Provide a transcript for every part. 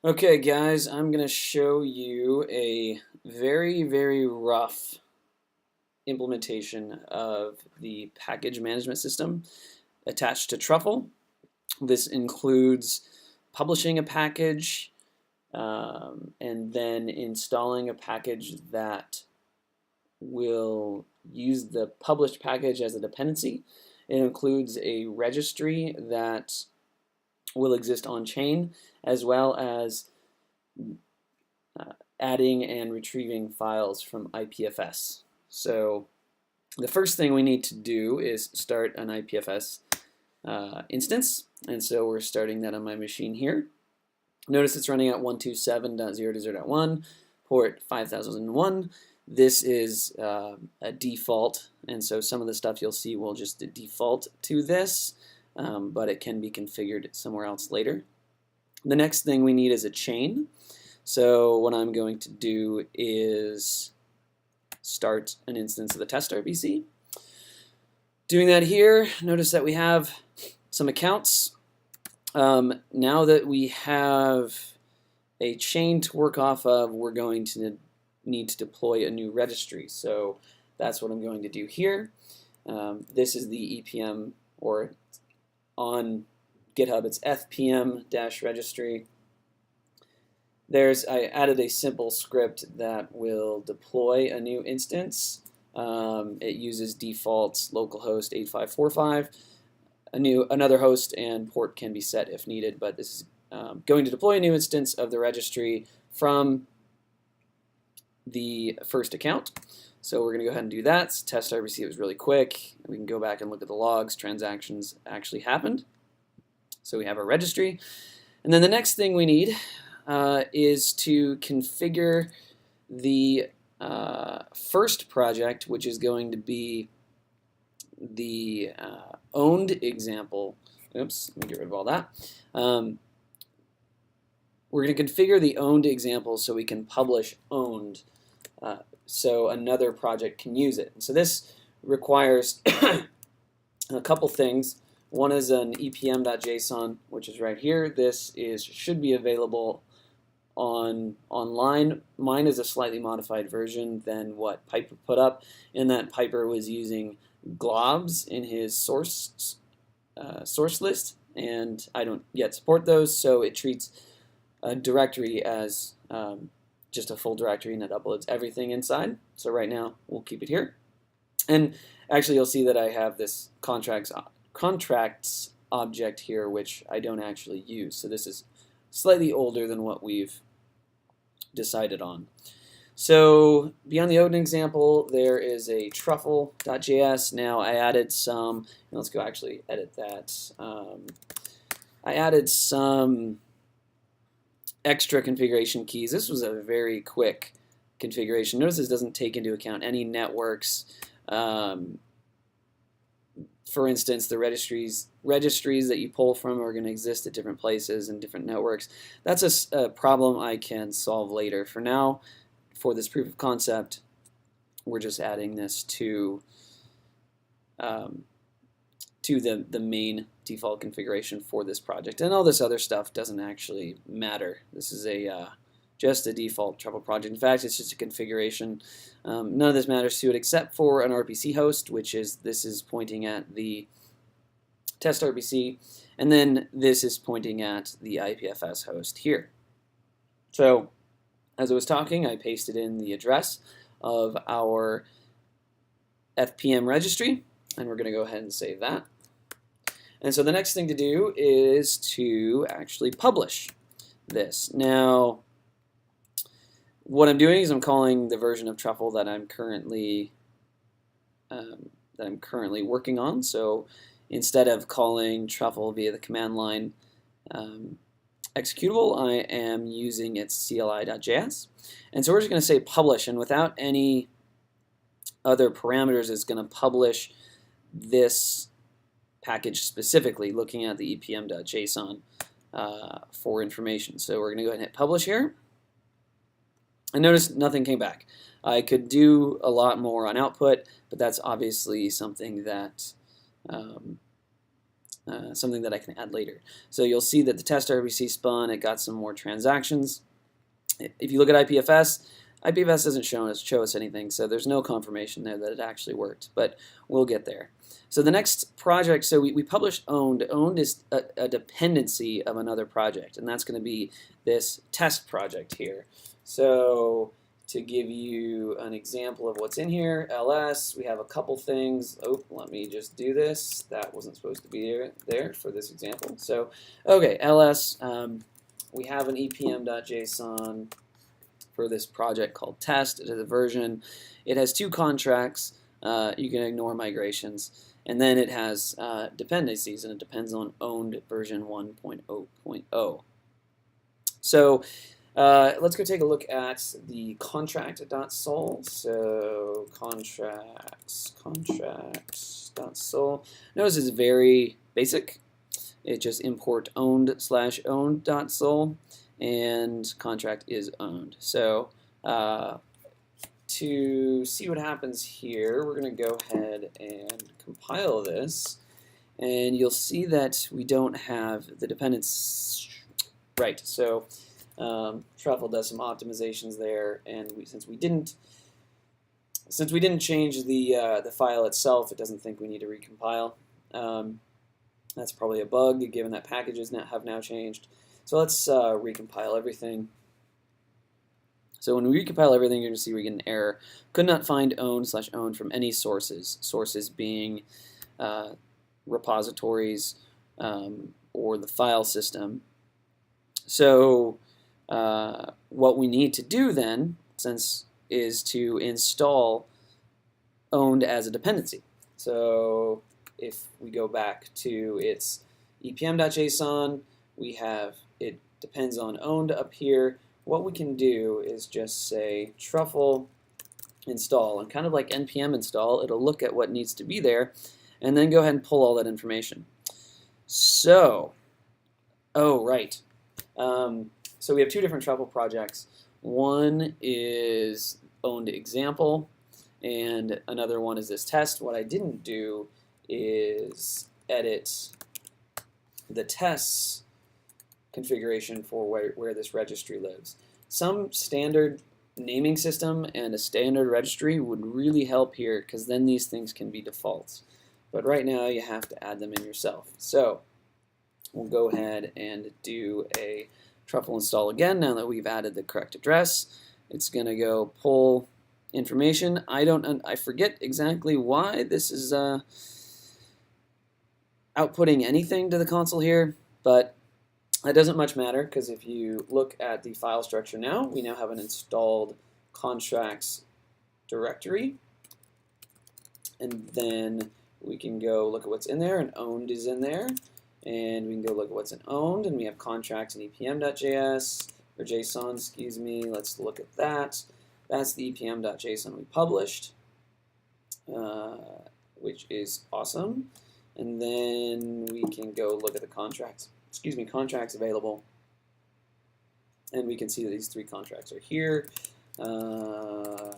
Okay, guys, I'm going to show you a very rough implementation of the package management system attached to Truffle. This includes publishing a package and then installing a package that will use the published package as a dependency. It includes a registry that will exist on chain, as well as uh, adding and retrieving files from IPFS. So the first thing we need to do is start an IPFS instance, and so we're starting that on my machine here. Notice it's running at 127.0.0.1, port 5001. This is a default, and so some of the stuff you'll see will just default to this, but it can be configured somewhere else later. The next thing we need is a chain. So what I'm going to do is start an instance of the test RPC. Doing that here, notice that we have some accounts. Now that we have a chain to work off of, we're going to need to deploy a new registry. So that's what I'm going to do here. This is the EPM, or on GitHub, it's EthPM-registry. I added a simple script that will deploy a new instance. It uses defaults localhost 8545. Another host and port can be set if needed, but this is going to deploy a new instance of the registry from the first account. So we're going to go ahead and do that. Test RPC, it was really quick. We can go back and look at the logs. Transactions actually happened. So we have our registry. And then the next thing we need is to configure the first project, which is going to be the owned example. Oops, let me get rid of all that. We're going to configure the owned example so we can publish owned, so another project can use it. So this requires a couple things. One is an epm.json, which is right here. This should be available online. Mine is a slightly modified version than what Piper put up, in that Piper was using globs in his source list, and I don't yet support those, so it treats a directory as just a full directory, and it uploads everything inside. So right now we'll keep it here. And actually you'll see that I have this contracts object here, which I don't actually use. So this is slightly older than what we've decided on. So beyond the owned example, there is a truffle.js. Now I added some, let's go actually edit that. I added some extra configuration keys. This was a very quick configuration. Notice this doesn't take into account any networks. For instance, the registries that you pull from are going to exist at different places and different networks. That's a problem I can solve later. For now, for this proof of concept, we're just adding this to the main default configuration for this project. And all this other stuff doesn't actually matter. This is just a default Truffle project. In fact, it's just a configuration. None of this matters to it except for an RPC host, which this is pointing at the test RPC, and then this is pointing at the IPFS host here. So as I was talking, I pasted in the address of our EthPM registry, and we're going to go ahead and save that. And so the next thing to do is to actually publish this. Now, what I'm doing is I'm calling the version of Truffle that I'm currently working on. So instead of calling Truffle via the command line executable, I am using its CLI.js. And so we're just going to say publish, and without any other parameters, it's going to publish this package specifically, looking at the epm.json for information. So we're going to go ahead and hit publish here. And notice nothing came back. I could do a lot more on output, but that's obviously something that something that I can add later. So you'll see that the test RPC spun, it got some more transactions. If you look at IPFS, IPFS doesn't show us anything, so there's no confirmation there that it actually worked, but we'll get there. So the next project, so we published owned. Owned is a dependency of another project, and that's going to be this test project here. So to give you an example of what's in here, ls, we have a couple things. Oh, let me just do this. That wasn't supposed to be there for this example. So, okay, ls, we have an EPM.json for this project called test. It is a version. It has 2 contracts. You can ignore migrations. And then it has dependencies, and it depends on owned version 1.0.0. So let's go take a look at the contract.sol. So contracts.sol. Notice it's very basic. It just import owned/owned.sol, and contract is owned. So to see what happens here, we're going to go ahead and compile this, and you'll see that we don't have the dependence right. So Truffle does some optimizations there, and since we didn't change the file itself, it doesn't think we need to recompile. That's probably a bug, given that packages have now changed. So let's recompile everything. So when we recompile everything, you're going to see we get an error. Could not find owned/owned from any sources. Sources being repositories or the file system. So what we need to do then, is to install owned as a dependency. So if we go back to its EPM.json, we have it depends on owned up here. What we can do is just say truffle install, and kind of like npm install, it'll look at what needs to be there and then go ahead and pull all that information. So, oh right, so we have 2 different truffle projects. One is owned example, and another one is this test. What I didn't do is edit the tests configuration for where this registry lives. Some standard naming system and a standard registry would really help here, because then these things can be defaults. But right now you have to add them in yourself. So we'll go ahead and do a truffle install again now that we've added the correct address. It's going to go pull information. I forget exactly why this is outputting anything to the console here, but that doesn't much matter, because if you look at the file structure now, we now have an installed contracts directory, and then we can go look at what's in there, and owned is in there, and we can go look at what's in owned, and we have contracts in EPM.js, or JSON, excuse me. Let's look at that. That's the EPM.json we published, which is awesome. And then we can go look at the contracts available, and we can see that these 3 contracts are here, and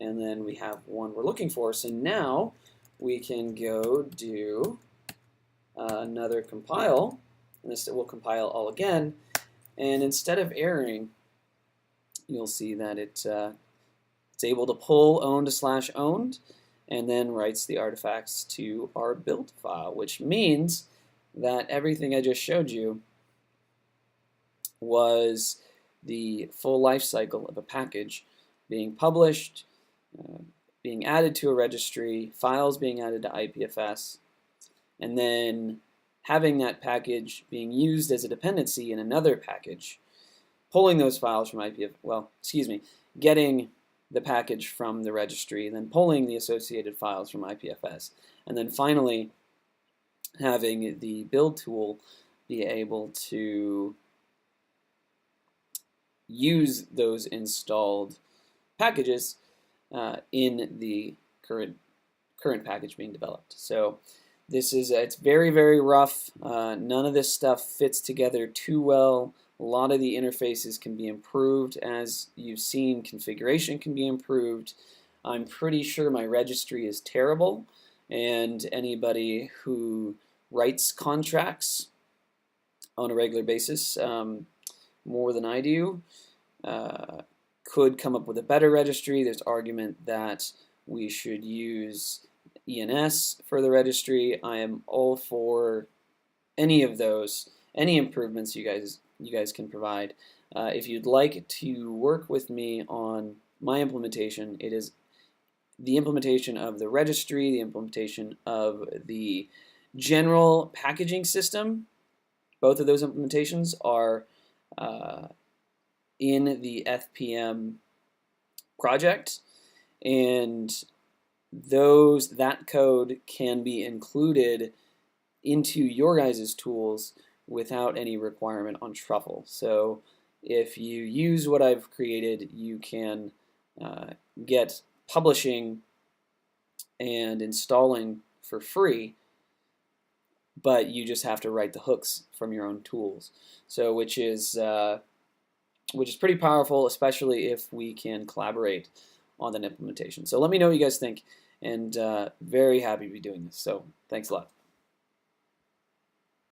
then we have one we're looking for. So now we can go do another compile, and this will compile all again, and instead of erroring, you'll see that it's able to pull owned/owned, and then writes the artifacts to our build file, which means that everything I just showed you was the full life cycle of a package being published, being added to a registry, files being added to IPFS, and then having that package being used as a dependency in another package, pulling those files from getting the package from the registry, then pulling the associated files from IPFS, and then finally having the build tool be able to use those installed packages in the current package being developed. So this is it's very, very rough. None of this stuff fits together too well. A lot of the interfaces can be improved. As you've seen, configuration can be improved. I'm pretty sure my registry is terrible, and anybody who writes contracts on a regular basis, more than I do, could come up with a better registry. There's argument that we should use ENS for the registry. I am all for any of those, any improvements you guys can provide. If you'd like to work with me on my implementation, it is the implementation of the registry, the implementation of the general packaging system. Both of those implementations are in the EthPM project, and that code can be included into your guys' tools without any requirement on Truffle. So if you use what I've created, you can get publishing and installing for free, but you just have to write the hooks from your own tools. So which is pretty powerful, especially if we can collaborate on that implementation. So let me know what you guys think, and very happy to be doing this. So thanks a lot.